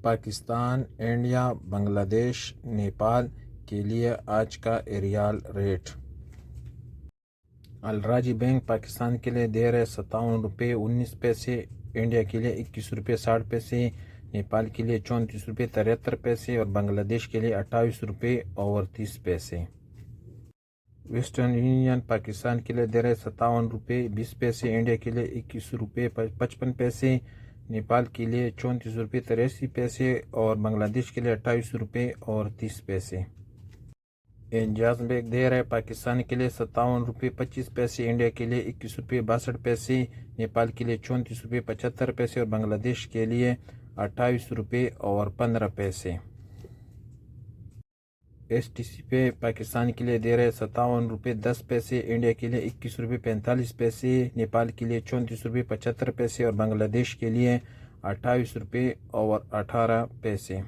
Pakistan, India, بنگلہ دیش، نیپال کے لیے آج کا ریال ریٹ۔ الراجی بینک پاکستان کے لیے دے رہے 57.19 روپے، انڈیا کے لیے 21.60 روپے، نیپال کے لیے 34.73 اور بنگلہ دیش کے لیے 28.30 روپے۔ ویسٹرن یونین پاکستان کے لیے دے رہے 57.20، انڈیا کے لیے 21.55، نیپال کے لیے 34.83 اور بنگلہ دیش کے لیے 28.30 روپے۔ انجاز بینک دے رہے پاکستان کے لیے 57.25، انڈیا کے لیے 21.62، نیپال کے لیے 34.75 اور بنگلہ دیش کے لیے 28.15 روپے۔ ایس ٹی سی پے پاکستان کے لیے دے رہے 57.10، انڈیا کے لیے 21.45، نیپال کے لیے 34.75 اور بنگلہ دیش کے لیے 28.18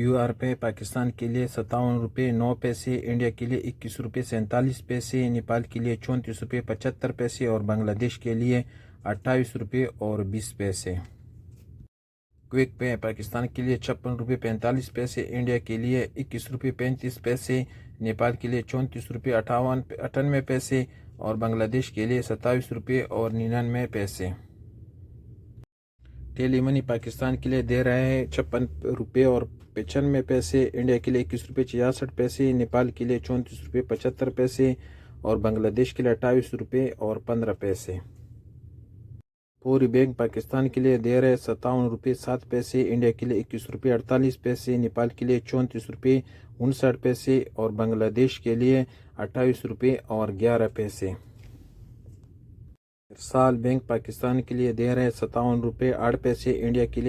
یو آر پے پاکستان کے لیے 57.09، انڈیا کے لیے 21.47، نیپال کے لیے 34.75 اور بنگلہ دیش کے لیے 28.20 کوئک پے پاکستان کے لیے 56.45، انڈیا کے لیے 21.35، نیپال کے لیے 34.98 اور بنگلہ دیش کے لیے 27.99 ٹیلی منی پاکستان کے لیے دے رہے ہیں 56.95، انڈیا کے لیے 21.66، نیپال کے لیے 34.75 اور بنگلہ دیش کے لیے 28.15 پوری بینک پاکستان کے لیے دے رہے 57.07، انڈیا کے لیے 21.48، نیپال کے لیے 34.59 اور بنگلہ دیش کے لیے 28.11 ارسال بینک پاکستان کے لیے دے رہے 57.08، انڈیا کے لیے